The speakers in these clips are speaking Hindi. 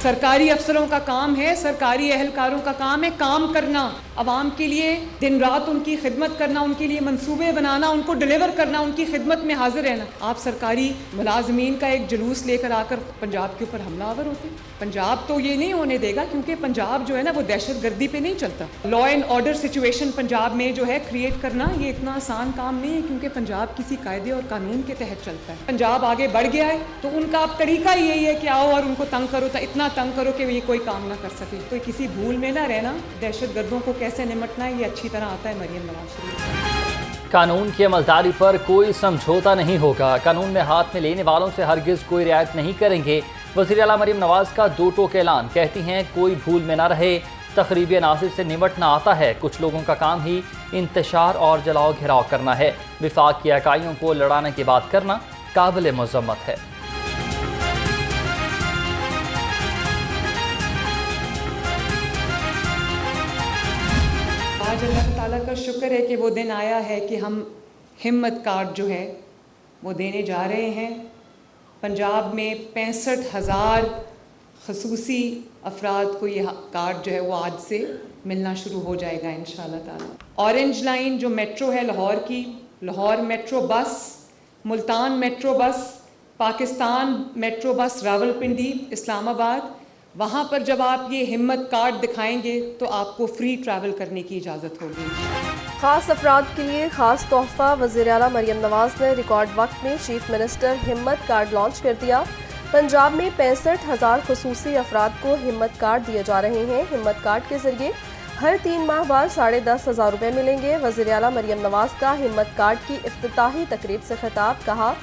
सरकारी अफसरों का काम है, सरकारी एहलकारों का काम है काम करना, अवाम के लिए दिन रात उनकी खिदमत करना, उनके लिए मंसूबे बनाना, उनको डिलीवर करना, उनकी खिदमत में हाजिर रहना। आप सरकारी मुलाजमीन का एक जुलूस लेकर आकर पंजाब के ऊपर हमलावर होते हैं। पंजाब तो ये नहीं होने देगा, क्योंकि पंजाब जो है ना वो दहशत गर्दी पे नहीं चलता। Law and order situation Punjab में जो है क्रिएट करना ये इतना आसान काम नहीं है, क्योंकि पंजाब किसी कायदे और कानून के तहत चलता है। पंजाब आगे बढ़ गया है तो उनका अब तरीका यही है कि आओ और उनको तंग करो, इतना तंग करो कि ये कोई काम ना कर सके। तो किसी भूल में ना रहना, दहशत गर्दों को कैसे निपटना है ये अच्छी तरह आता है मरियम नवाज शरीफ। कानून की अमलदारी पर कोई समझौता नहीं होगा, कानून में हाथ में लेने वालों से हरगिज कोई रियायत नहीं करेंगे। वज़ीर आला मरियम नवाज का दो टोक ऐलान, कहती हैं कोई भूल में ना रहे, तखरीबी अनासिर से निपटना आता है, कुछ लोगों का काम ही इंतशार और जलाओ घिराव करना है। विफाक की इकाइयों को लड़ाने की बात करना काबिल मज़म्मत है। आज अल्लाह ताला का शुक्र है कि वो दिन आया है कि हम हिम्मत कार्ड जो है वो देने जा रहे हैं। पंजाब में 65,000 खसूसी अफराद को ये कार्ड जो है वो आज से मिलना शुरू हो जाएगा इंशाअल्लाह ताला। ऑरेंज लाइन जो मेट्रो है लाहौर की, Lahore metro bus, Multan metro bus, Pakistan metro bus Rawalpindi, Islamabad, वहाँ पर जब आप ये हिम्मत कार्ड दिखाएंगे तो आपको फ्री ट्रैवल करने की इजाज़त होगी। ख़ास अफराद के लिए ख़ास तोहफ़ा, वज़ीर आला मरियम नवाज ने रिकॉर्ड वक्त में चीफ मिनिस्टर हिम्मत कार्ड लॉन्च कर दिया। पंजाब में 65,000 खुसूसी अफराद को हिम्मत कार्ड दिए जा रहे हैं। हिम्मत कार्ड के जरिए हर 3 माह बाद 10,500 रुपये मिलेंगे। वज़ीर आला मरियम नवाज का हिम्मत कार्ड की इफ्तिताही तकरीब से खिताब, कहा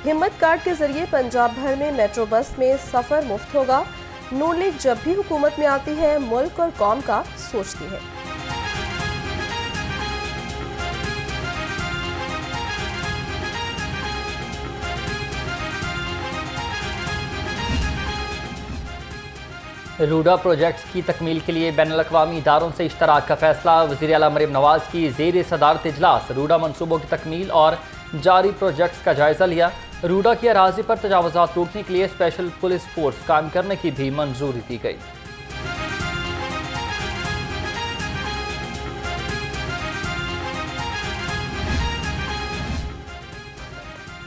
हिम्मत कार्ड के जरिए पंजाब भर में मेट्रो बस में सफ़र मुफ्त होगा। नून लीग जब भी हुकूमत में आती है मुल्क और कौम का सोचती है। रूडा प्रोजेक्ट्स की तकमील के लिए बैनुल-अक़वामी इदारों से इश्तराक का फैसला। वज़ीर आला मरियम नवाज की ज़ेर सदारत इजलास रूडा मनसूबों की तकमील और जारी प्रोजेक्ट्स का जायज़ा लिया। रूडा की अराज़ी पर तजावुज़ात रोकने के लिए स्पेशल पुलिस फोर्स कायम करने की भी मंजूरी दी गई।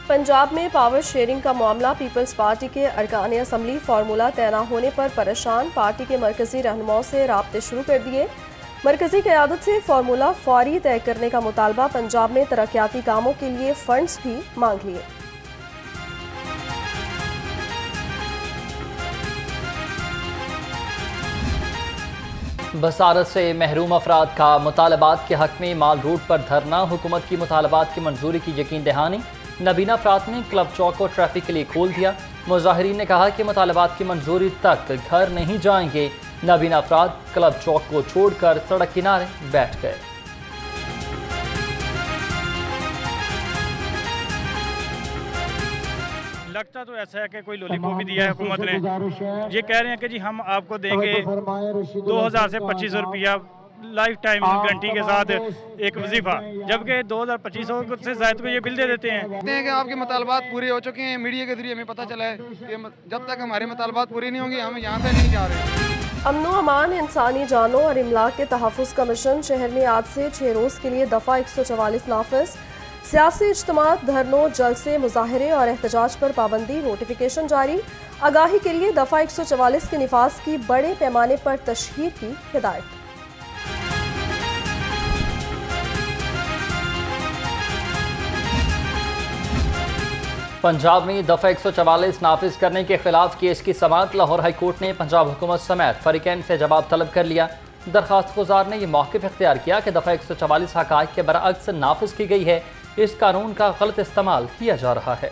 पंजाब में पावर शेयरिंग का मामला, पीपल्स पार्टी के अरकान असम्बली फार्मूला तय न होने पर परेशान, पार्टी के मरकजी रहनुमाओं से राब्ते शुरू कर दिए। मरकजी क़यादत से फार्मूला फौरी तय करने का मुतालबा, पंजाब में तरक्याती कामों के लिए फंड्स भी मांग लिए। बसारत से महरूम अफराद का मुतालबात के हक में माल रोड पर धरना, हुकूमत की मुतालबात की मंजूरी की यकीन दहानी। नबीना अफराद ने क्लब चौक को ट्रैफिक के लिए खोल दिया। मुजाहिरीन ने कहा कि मुतालबात की मंजूरी तक घर नहीं जाएंगे। नबीना अफराद क्लब चौक को छोड़कर सड़क किनारे बैठ गए। लगता तो ऐसा है कि कोई लॉलीपॉप भी दिया है हुकूमत ने। ये कह रहे हैं कि जी हम आपको देंगे 2,000 से 2,500 रुपया लाइफ टाइम गारंटी के साथ एक वजीफा, जबकि 2,000-2,500 से जायद को ये बिल दे देते हैं। कहते हैं कि आपके मुतालबात पूरे हो चुके हैं। मीडिया के जरिए हमें पता चला है कि जब तक हमारे मुतालबात पूरे नहीं होंगे हम यहाँ से नहीं जा रहे। अमन व अमान, इंसानी जानों और इमलाक के तहफ़्फ़ुज़ कमीशन शहर में आज से 6 रोज़ के लिए दफ़ा 144 नाफिज। सियासी इज्तिमात, धरनों, जलसे, मुजाहरे और एहतजाज पर पाबंदी, नोटिफिकेशन जारी। आगाही के लिए दफ़ा 144 के निफाज की बड़े पैमाने पर तशहीर की हिदायत। पंजाब में दफ़ा 144 नाफिज करने के खिलाफ केस की समाअत। लाहौर हाई कोर्ट ने पंजाब हुकूमत समेत फरीकैन से जवाब तलब कर लिया। दरखास्त गुजार ने यह मौक़िफ़ इख्तियार किया कि दफ़ा 144 हक़ाइक़ के बरअक्स नाफिज की गई है, इस कानून का गलत इस्तेमाल किया जा रहा है।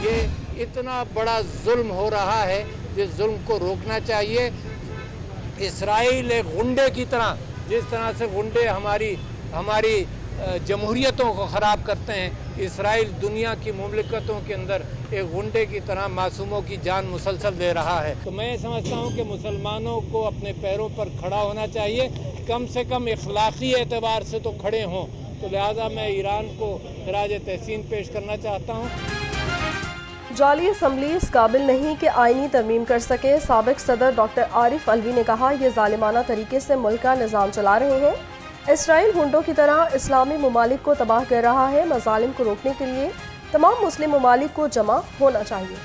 ये इतना बड़ा जुल्म हो रहा है, जिस जुल्म को रोकना चाहिए। इसराइल एक गुंडे की तरह, जिस तरह से गुंडे हमारी जमहूरियतों को ख़राब करते हैं, इसराइल दुनिया की मुमलिकतों के अंदर एक गुंडे की तरह मासूमों की जान मुसलसल दे रहा है। तो मैं समझता हूँ कि मुसलमानों को अपने पैरों पर खड़ा होना चाहिए, कम से कम इखलाकी एतबार से तो खड़े हों। तो लिहाजा मैं ईरान को खराज तहसीन पेश करना चाहता हूँ। जाली असम्बली इस काबिल नहीं कि आईनी तरमीम कर सके। साबिक सदर डॉक्टर आरिफ अलवी ने कहा, ये जालिमाना तरीके से मुल्क का निज़ाम चला रहे हैं। इसराइल हुंडों की तरह इस्लामी ममालिक को तबाह कर रहा है। मजालिम को रोकने के लिए तमाम मुस्लिम ममालिक को जमा होना चाहिए।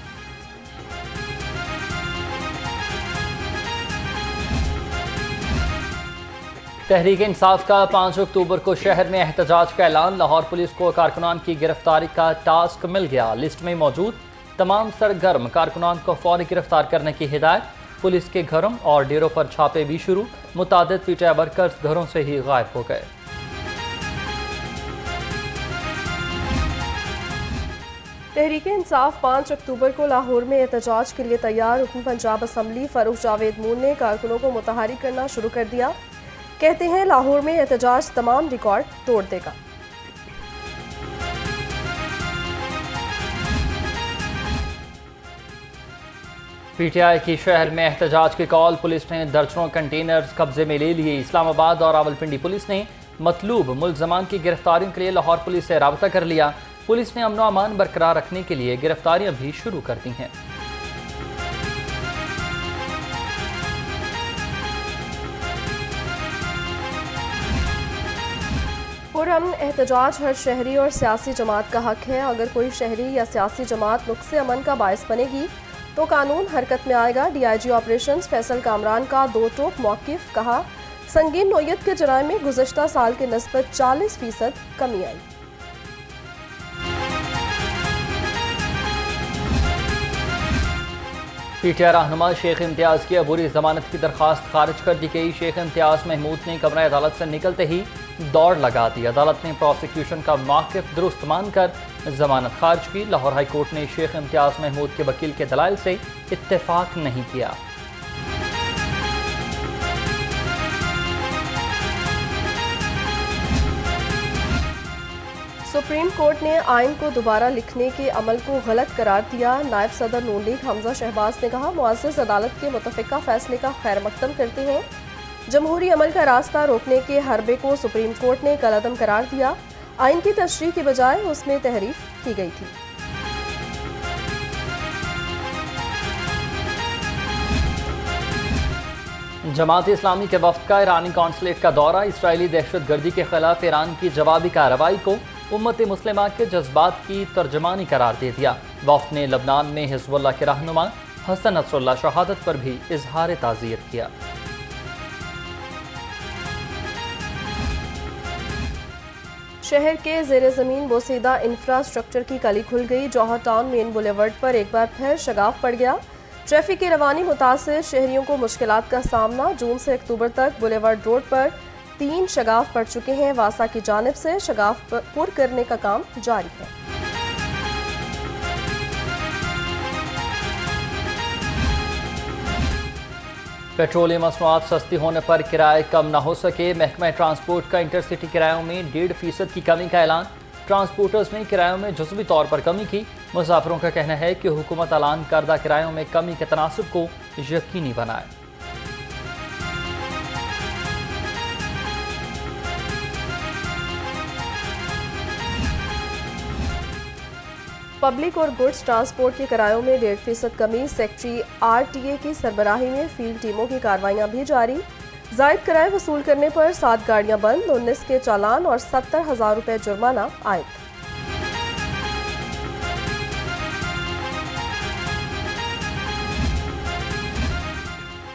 तहरीक इंसाफ का 5 अक्टूबर को शहर में एहतजाज का ऐलान। लाहौर पुलिस को कारकुनान की गिरफ्तारी का टास्क मिल गया। लिस्ट में मौजूद तमाम सरगर्म कारकुनान को फौरी गिरफ्तार करने की हिदायत। पुलिस के घरों और डेरों पर छापे भी शुरू। मुतादिद पीटीआई वर्कर्स घरों से ही गायब हो गए। तहरीक इंसाफ 5 अक्टूबर को लाहौर में एहतजाज के लिए तैयार। रुकन पंजाब असम्बली फ़ारूक जावेद मून ने कारकुनों को मुतहरिक करना शुरू कर दिया। कहते हैं लाहौर में एहतजाज तमाम रिकॉर्ड तोड़ देगा। पीटीआई की शहर में एहतजाज की कॉल। पुलिस ने दर्जनों कंटेनर्स कब्जे में ले लिए। इस्लामाबाद और रावलपिंडी पुलिस ने मतलूब मुलजमान की गिरफ्तारियों के लिए लाहौर पुलिस से राबता कर लिया। पुलिस ने अमन व अमान बरकरार रखने के लिए गिरफ्तारियां भी शुरू कर दी हैं। पुरअमन एहतजाज हर शहरी और सियासी जमात का हक है। अगर कोई शहरी या सियासी जमात नुक्से अमन का बायस बनेगी तो कानून हरकत में आएगा। डीआईजी ऑपरेशंस फैसल कामरान का दो टोक मौक़िफ़। कहा, संगीन नोयत के जराइम में गुज़श्ता साल के निस्बत 40% कमी आई। पीटीआई रहनुमा शेख इम्तियाज़ की अबूरी जमानत की दरख्वास्त खारिज कर दी गई। शेख इम्तियाज़ महमूद ने कमरा अदालत से निकलते ही दौड़ लगा दी। अदालत ने प्रोसिक्यूशन का मौक़िफ़ दुरुस्त मानकर जमानत खारिज की। लाहौर हाई कोर्ट ने शेख इम्तियाज़ महमूद के वकील के दलाइल से इत्तेफाक नहीं किया। सुप्रीम कोर्ट ने आइन को दोबारा लिखने के अमल को गलत करार दिया। नायब सदर नून लीग हमजा शहबाज ने कहा, मुअज़्ज़ज़ अदालत के मुतफ़िका फैसले का खैर मकदम करते हैं। जमहूरी अमल का रास्ता रोकने के हरबे को सुप्रीम कोर्ट ने कलअदम करार दिया। आइन की तशरीह के बजाय उसमें तहरीफ की गई थी। जमात इस्लामी के वफ़द का ईरानी कौंसलेट का दौरा। इसराइली दहशत गर्दी के खिलाफ ईरान की जवाबी कार्रवाई को उम्मत मुस्लिमा के जज्बात की तर्जमानी करार दे दिया। वफ़द ने लबनान में हिज़्बुल्लाह के रहनुमा हसन नसरुल्लाह शहादत पर भी इजहार ताज़ियत किया। शहर के ज़ेर ज़मीन बोसीदा इंफ्रास्ट्रक्चर की कली खुल गई। जौहर टाउन मेन बुलेवर्ड पर एक बार फिर शगाफ पड़ गया। ट्रैफिक की रवानी मुतासिर शहरियों को मुश्किलात का सामना। जून से अक्टूबर तक बुलेवर्ड रोड पर 3 शगाफ पड़ चुके हैं। वासा की जानिब से शगाफ पुर करने का काम जारी है। पेट्रोलियम मसनूआत सस्ती होने पर किराए कम न हो सके। महकमा ट्रांसपोर्ट का इंटरसिटी किरायों में 1.5% की कमी का ऐलान। ट्रांसपोर्टर्स ने किरायों में जुज़वी तौर पर कमी की। मुसाफिरों का कहना है कि हुकूमत ऐलान करदा किरायों में कमी के तनासुब को यकीनी बनाए। पब्लिक और गुड्स ट्रांसपोर्ट के किरायों में 1.5% कमी। सेक्रेटरी RTA की सरबराही में फील्ड टीमों की कार्रवाइयां भी जारी। जायद किराए वसूल करने पर 7 गाड़ियां बंद, 19 के चालान और 70,000 रुपये जुर्माना आयद।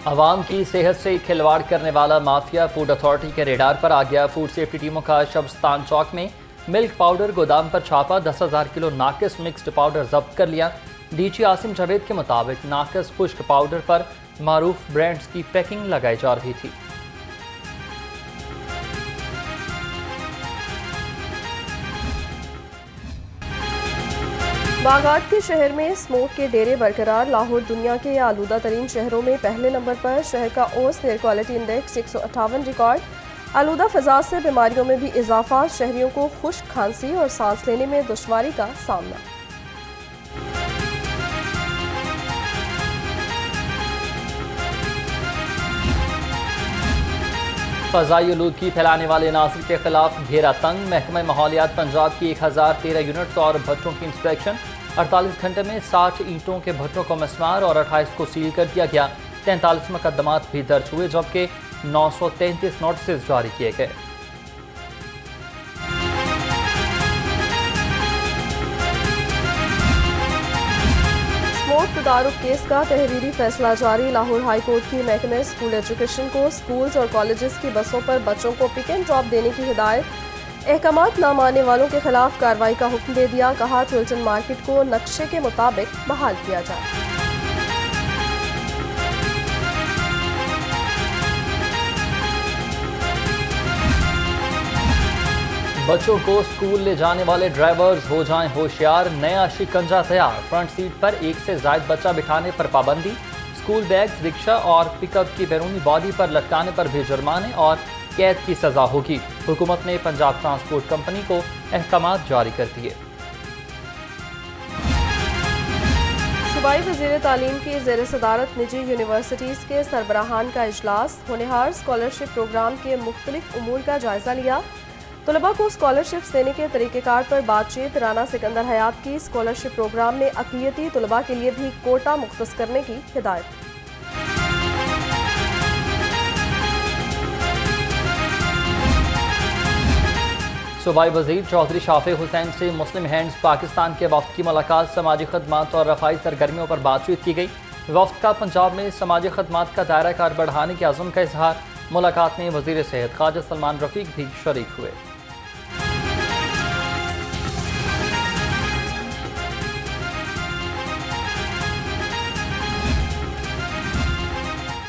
आवाम की सेहत से खिलवाड़ करने वाला माफिया फूड अथॉरिटी के रेडार पर आ गया। फूड सेफ्टी टीमों का शबस्तान चौक में मिल्क पाउडर गोदाम पर छापा। 10,000 किलो नाकिस मिक्स्ड पाउडर जब्त कर लिया। डीजी आसिम जावेद के मुताबिक नाकिस खुश्क पाउडर पर मारूफ ब्रांड्स की पैकिंग लगाई जा रही थी। बागात के शहर में स्मोक के डेरे बरकरार। लाहौर दुनिया के आलूदा तरीन शहरों में पहले नंबर पर। शहर का ओस एयर क्वालिटी इंडेक्स 158 रिकॉर्ड। आलूदा फ़ज़ा से बीमारियों में भी इजाफा। शहरियों को खुश्क खांसी और सांस लेने में दुश्वारी का सामना। फ़ज़ाई आलूदगी फैलाने वाले नासिर के खिलाफ घेरा तंग। महकमा माहौलियात पंजाब की 1013 यूनिट्स और भट्टों की इंस्पेक्शन। 48 घंटे में 60 ईंटों के भट्टों को मस्मार और 28 को सील कर दिया गया। 43 मुकदमात भी दर्ज हुए जबकि 933 नोटिस जारी किए गए। स्मोक तदारुक केस का तहरीरी फैसला जारी। लाहौर हाई कोर्ट की महकमे स्कूल एजुकेशन को स्कूल्स और कॉलेजेस की बसों पर बच्चों को पिक एंड ड्रॉप देने की हिदायत। अहकामात न मानने वालों के खिलाफ कार्रवाई का हुक्म दे दिया। कहा चिल्टन मार्केट को नक्शे के मुताबिक बहाल किया जाए। बच्चों को स्कूल ले जाने वाले ड्राइवर्स हो जाएं होशियार। नया शिकंजा तैयार। फ्रंट सीट पर एक से ज्यादा बच्चा बिठाने पर पाबंदी। स्कूल बैग्स, रिक्शा और पिकअप की बैरूनी बॉडी पर लटकाने पर भी जुर्माने और कैद की सजा होगी। हुकूमत ने पंजाब ट्रांसपोर्ट कंपनी को अहकामात जारी कर दिए। सूबाई वज़ीर तालीम की ज़ेर सदारत निजी यूनिवर्सिटीज़ के सरबराहान का इजलास। होनहार स्कॉलरशिप प्रोग्राम के मुख्तलिफ उमूर का जायजा लिया। तलबा को स्कॉलरशिप्स देने के तरीक़ेकार पर बातचीत। राना सिकंदर हयात की स्कॉलरशिप प्रोग्राम में अक़लियती तलबा के लिए भी कोटा मुख्तस करने की हिदायत। सूबाई वज़ीर चौधरी शाफे हुसैन से मुस्लिम हैंड्स पाकिस्तान के वफ़द की मुलाकात। समाजी खदमात और रफ़ाई सरगर्मियों पर बातचीत की गई। वफ़द का पंजाब में समाजी खदमात का दायरा कार बढ़ाने के अज़्म का इजहार। मुलाकात में वज़ीर सेहत ख्वाजा सलमान रफ़ीक भी शरीक हुए।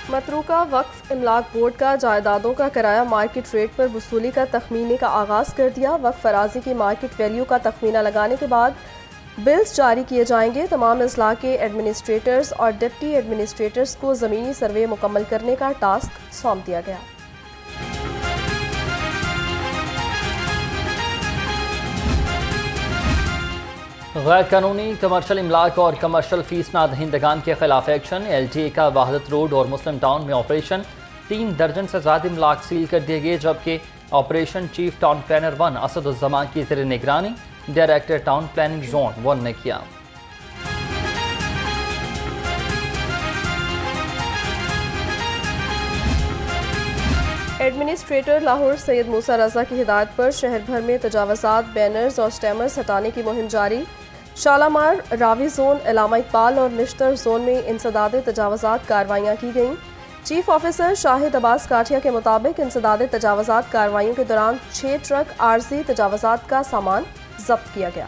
मतरूका वक्फ इमलाक बोर्ड का जायदादों का किराया मार्केट रेट पर वसूली का तखमीने का आगाज़ कर दिया। वक्फ फराजी की मार्केट वैल्यू का तखमीना लगाने के बाद बिल्स जारी किए जाएंगे। तमाम अजला के एडमिनिस्ट्रेटर्स और डिप्टी एडमिनिस्ट्रेटर्स को ज़मीनी सर्वे मुकम्मल करने का टास्क सौंप दिया गया। गैर कानूनी कमर्शल इमलाक और कमर्शल फीस ना दहिंदगान के खिलाफ एक्शन। LTA का वाहदत रोड और मुस्लिम टाउन में ऑपरेशन। 3 दर्जन से ज़्यादा इमलाक सील कर दिए गए जबकि ऑपरेशन चीफ टाउन प्लानर 1 असदुज़्ज़मा की ज़ेर निगरानी डायरेक्टर टाउन प्लानिंग जोन 1 ने किया। एडमिनिस्ट्रेटर लाहौर सैयद मूसा रजा की हिदायत पर शहर भर में तजावज़ात, बैनर्स और स्टैमर्स हटाने की मुहिम जारी। शालामार, रावी जोन, इलामा इकबाल और निश्तर जोन में इंसदाद तजावज़ात कार्रवाइयाँ की गईं। चीफ ऑफिसर शाहिद अब्बास काठिया के मुताबिक इंसदाद तजावज़ात कार्रवाइयों के दौरान 6 ट्रक आर्जी तजावज़ात का सामान जब्त किया गया।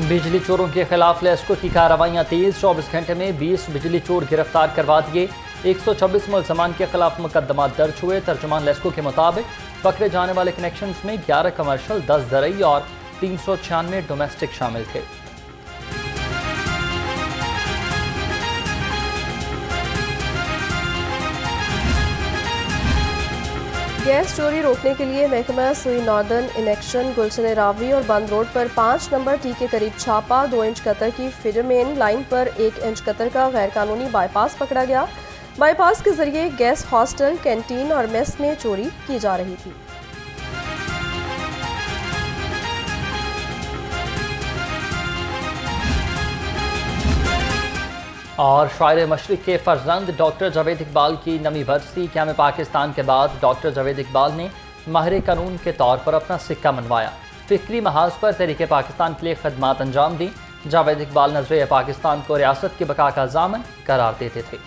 बिजली चोरों के खिलाफ लेस्को की कार्रवाइयाँ तेज। 24 घंटे में 20 बिजली चोर गिरफ्तार करवा दिए। 126 मुलजमान के खिलाफ मुकदमा दर्ज हुए। तर्जुमान लेस्को के मुताबिक पकड़े जाने वाले कनेक्शंस में 11 कमर्शल, 10 दरई और 396 डोमेस्टिक शामिल थे। गैस चोरी रोकने के लिए महकमा सुई नॉर्दर्न इनेक्शन गुलशन रावी और बंद रोड पर 5 नंबर टी के करीब छापा। 2 इंच कतर की फिडरमेन लाइन पर 1 इंच कतर का गैर कानूनी बाईपास पकड़ा गया। बाईपास के जरिए गैस हॉस्टल, कैंटीन और मेस में चोरी की जा रही थी। और शायर मशरिक के फर्जंद डॉक्टर जावेद इकबाल की नवी बरसी। क़याम पाकिस्तान के बाद डॉक्टर जावेद इकबाल ने माहिर कानून के तौर पर अपना सिक्का मनवाया। फ़िक्री महाज पर तहरीक पाकिस्तान के लिए खदमात अंजाम दी। जावेद इकबाल नज़रिए पाकिस्तान को रियासत की बका का ज़ामन करार देते थे।